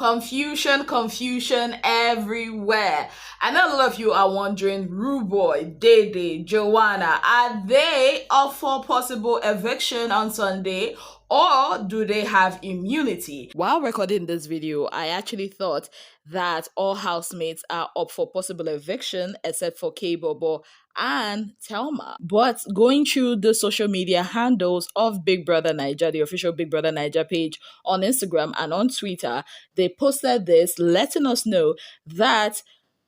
Confusion everywhere. I know a lot of you are wondering, Rooboy, Dede, Joanna, are they up for possible eviction on Sunday, or do they have immunity? While recording this video, I actually thought that all housemates are up for possible eviction except for K-Bobo and Telma. But going through the social media handles of Big Brother Niger, the official Big Brother Niger page on Instagram and on Twitter, they posted this letting us know that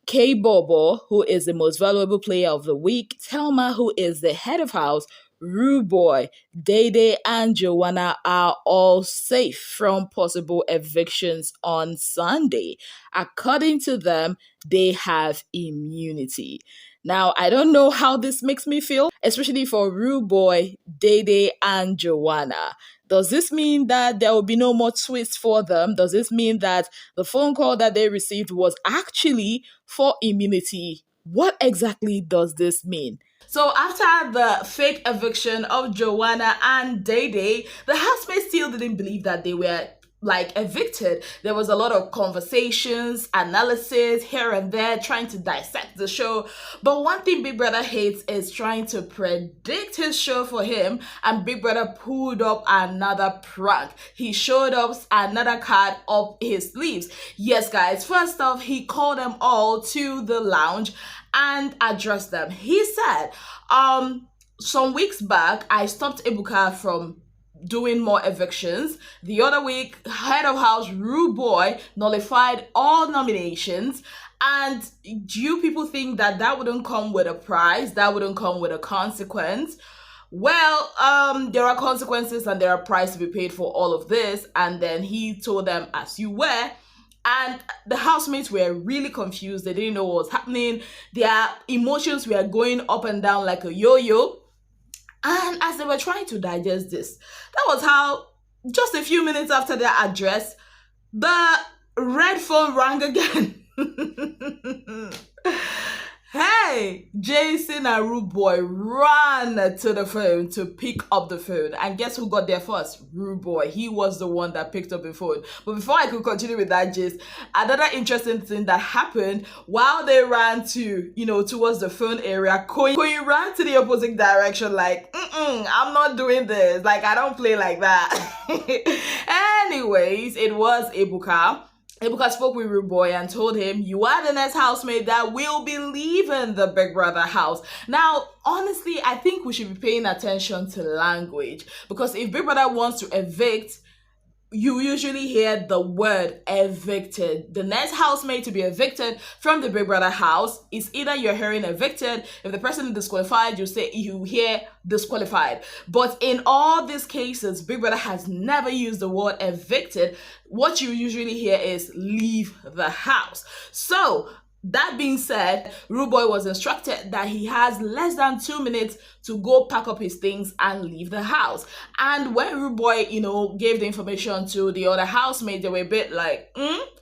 K-Bobo, who is the most valuable player of the week, Telma, who is the head of house, Rooboy, Dede, and Joanna are all safe from possible evictions on Sunday. According to them, they have immunity. Now, I don't know how this makes me feel, especially for Rooboy, Dede, and Joanna. Does this mean that there will be no more twists for them? Does this mean that the phone call that they received was actually for immunity? What exactly does this mean? So after the fake eviction of Joanna and Dede, the housemates still didn't believe that they were evicted. There was a lot of conversations, analysis here and there, trying to dissect the show. But one thing Big Brother hates is trying to predict his show for him, and Big Brother pulled up another prank. He showed us another card up his sleeves. Yes, guys, first off, he called them all to the lounge and addressed them. He said, some weeks back, I stopped Ebuka from doing more evictions. The other week, head of house Rooboy nullified all nominations. And do you people think that that wouldn't come with a prize? That wouldn't come with a consequence? Well, there are consequences and there are prices to be paid for all of this. And then he told them, as you were. And the housemates were really confused. They didn't know what was happening. Their emotions were going up and down like a yo-yo. And as they were trying to digest this, that was how, just a few minutes after their address, the red phone rang again. Hey, Jason and Rooboy ran to the phone to pick up the phone. And guess who got there first? Rooboy. He was the one that picked up the phone. But before I could continue with that gist, another interesting thing that happened while they ran to, towards the phone area, Koyi ran to the opposite direction like, I'm not doing this. Like, I don't play like that. Anyways, it was Ebuka. Ebuka spoke with Rooboy and told him, you are the next housemate that will be leaving the Big Brother house. Now, honestly, I think we should be paying attention to language, because if Big Brother wants to evict, you usually hear the word evicted. The next housemate to be evicted from the Big Brother house is either you're hearing evicted. If the person is disqualified, you hear disqualified. But in all these cases, Big Brother has never used the word evicted. What you usually hear is leave the house. So that being said, Rooboy was instructed that he has less than 2 minutes to go pack up his things and leave the house. And when Rooboy, gave the information to the other housemates, they were a bit like,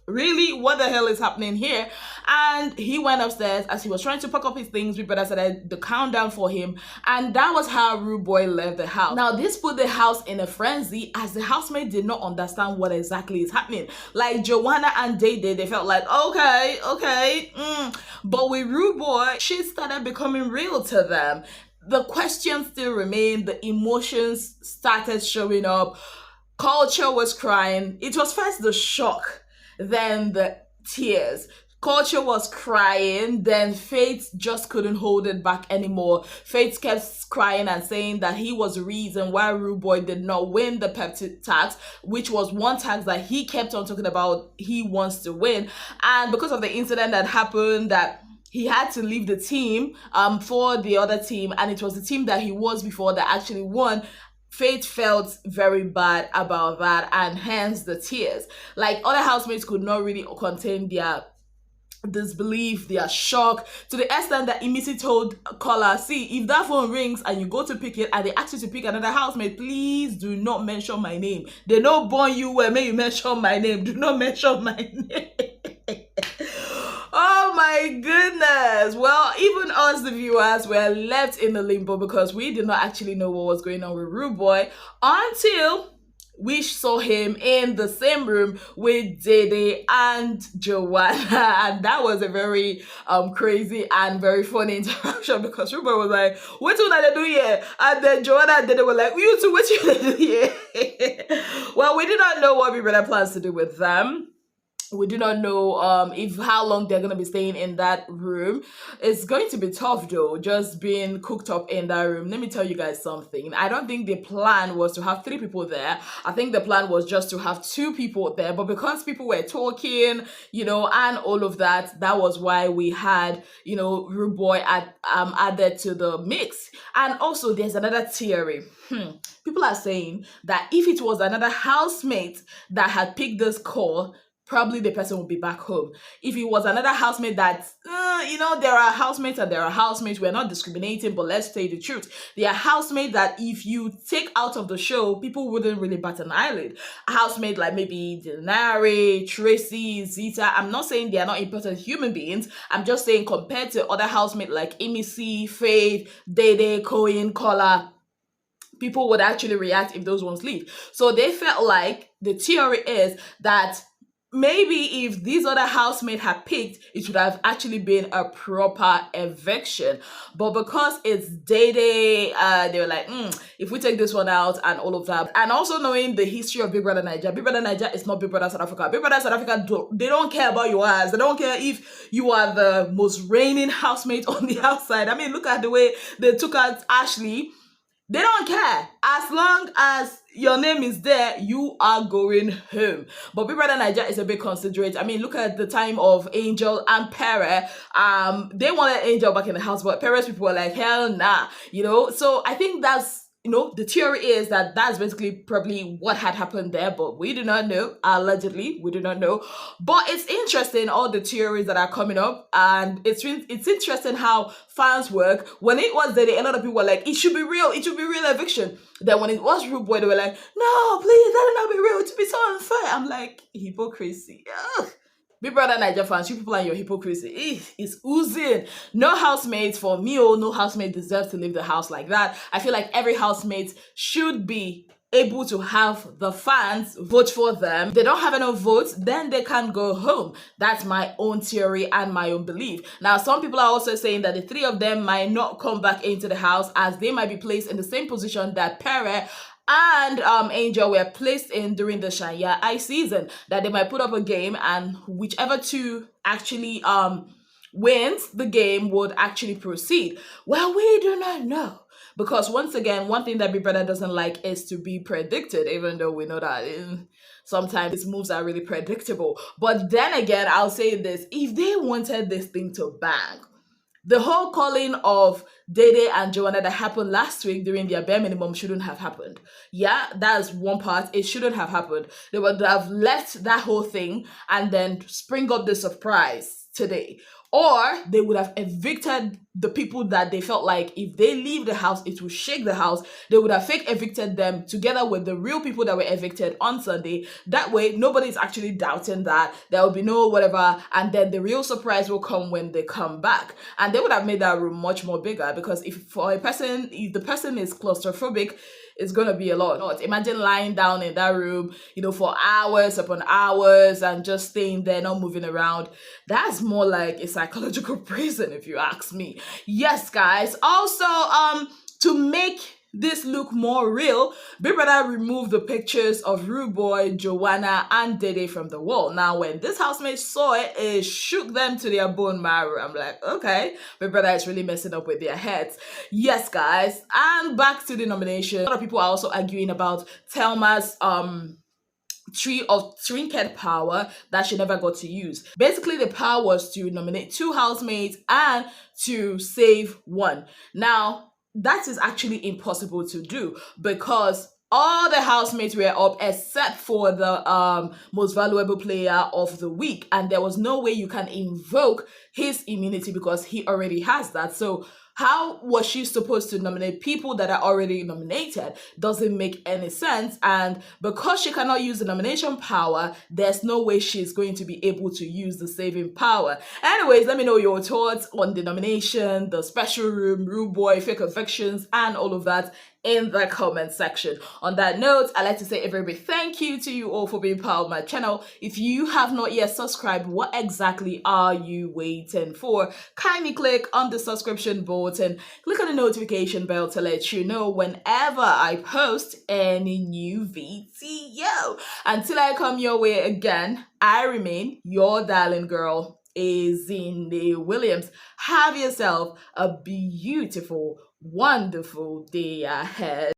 really? What the hell is happening here? And he went upstairs. As he was trying to pack up his things, Big Brother said the countdown for him. And that was how Rooboy left the house. Now, this put the house in a frenzy, as the housemates did not understand what exactly is happening. Like Joanna and Dede, they felt like, okay. But with Rooboy, shit started becoming real to them. The questions still remained. The emotions started showing up. Culture was crying. It was first the shock, then the tears. Culture was crying, then Faith just couldn't hold it back anymore. Faith kept crying and saying that he was the reason why Rooboy did not win the peptide tax, which was one tax that he kept on talking about he wants to win. And because of the incident that happened, that he had to leave the team for the other team, and it was the team that he was before that actually won. Faith felt very bad about that, and hence the tears. Like, other housemates could not really contain their disbelief, their shock, to the extent that Emisi told caller, see, if that phone rings and you go to pick it and they ask you to pick another housemate, please do not mention my name. They don't born you where may you mention my name. Do not mention my name. Oh my goodness. Well, even us, the viewers, were left in the limbo because we did not actually know what was going on with Rooboy until we saw him in the same room with Dede and Joanna, and that was a very crazy and very funny interaction because Rooboy was like, "What do they do here?" And then Joanna and Dede were like, "You two, what you do here?" Well, we did not know what Big Brother plans to do with them. We do not know if how long they're going to be staying in that room. It's going to be tough though, just being cooked up in that room. Let me tell you guys something. I don't think the plan was to have 3 people there. I think the plan was just to have 2 people there, but because people were talking, and all of that, that was why we had, Rooboy added to the mix. And also there's another theory. People are saying that if it was another housemate that had picked this call, probably the person will be back home. If it was another housemate that, there are housemates and there are housemates. We're not discriminating, but let's say the truth. There are housemates that if you take out of the show, people wouldn't really bat an eyelid. A housemate like maybe Denari, Tracy, Zita. I'm not saying they are not important human beings. I'm just saying compared to other housemates like Emisi, Faith, Dede, Cohen, Kola, people would actually react if those ones leave. So they felt like the theory is that maybe if these other housemates had picked, it should have actually been a proper eviction. But because it's Dede, they were like, if we take this one out and all of that. And also knowing the history of Big Brother Nigeria, Big Brother Nigeria is not Big Brother South Africa. Big Brother South Africa, they don't care about your ass. They don't care if you are the most reigning housemate on the outside. I mean, look at the way they took out Ashley. They don't care. As long as your name is there, you are going home. But Big Brother Nigeria is a bit considerate. I mean, look at the time of Angel and Pere. They wanted Angel back in the house, but Pere's people were like, hell nah. So I think that's, the theory is that that's basically probably what had happened there, but we do not know. Allegedly, we do not know. But it's interesting, all the theories that are coming up, and it's interesting how fans work. When it was Dede, a lot of people were like, it should be real eviction. Then when it was Rooboy, they were like, no, please, let it not be real. It would be so unfair. I'm like, hypocrisy. Ugh. Big Brother Nigeria fans, you people and your hypocrisy, it's oozing. No housemate for me, no housemate deserves to leave the house like that. I feel like every housemate should be able to have the fans vote for them. If they don't have enough votes, then they can go home. That's my own theory and my own belief. Now, some people are also saying that the 3 of them might not come back into the house as they might be placed in the same position that Pere and Angel were placed in during the Shania I season, that they might put up a game and whichever 2 actually wins the game would actually proceed. Well, we do not know. Because once again, one thing that Big Brother doesn't like is to be predicted, even though we know that sometimes his moves are really predictable. But then again, I'll say this, if they wanted this thing to bang, the whole calling of Dede and Joanna that happened last week during their bare minimum shouldn't have happened. Yeah, that's one part. It shouldn't have happened. They would have left that whole thing and then spring up the surprise today. Or they would have evicted the people that they felt like if they leave the house, it will shake the house. They would have fake evicted them together with the real people that were evicted on Sunday. That way, nobody's actually doubting that. There will be no whatever. And then the real surprise will come when they come back. And they would have made that room much more bigger because if the person is claustrophobic, it's gonna be a lot. Imagine lying down in that room, for hours upon hours and just staying there, not moving around. That's more like a psychological prison, if you ask me. Yes, guys. Also, to make this look more real, Big Brother removed the pictures of Rooboy, Joanna, and Dede from the wall. Now, when this housemate saw it, it shook them to their bone marrow. I'm like, okay, Big Brother is really messing up with their heads. Yes, guys. And back to the nomination. A lot of people are also arguing about Thelma's tree of trinket power that she never got to use. Basically, the power was to nominate 2 housemates and to save 1. Now, that is actually impossible to do because all the housemates were up except for the most valuable player of the week, and there was no way you can invoke his immunity because he already has that. So how was she supposed to nominate people that are already nominated? Doesn't make any sense. And because she cannot use the nomination power, there's no way she's going to be able to use the saving power. Anyways, let me know your thoughts on the nomination, the special room, Rooboy, fake evictions, and all of that in the comment section. On that note, I'd like to say a very big thank you to you all for being part of my channel. If you have not yet subscribed, what exactly are you waiting for? Kindly click on the subscription button, click on the notification bell to let you know whenever I post any new video. Until I come your way again, I remain your darling girl, Ezinnemwilliams. Have yourself a beautiful, wonderful day ahead.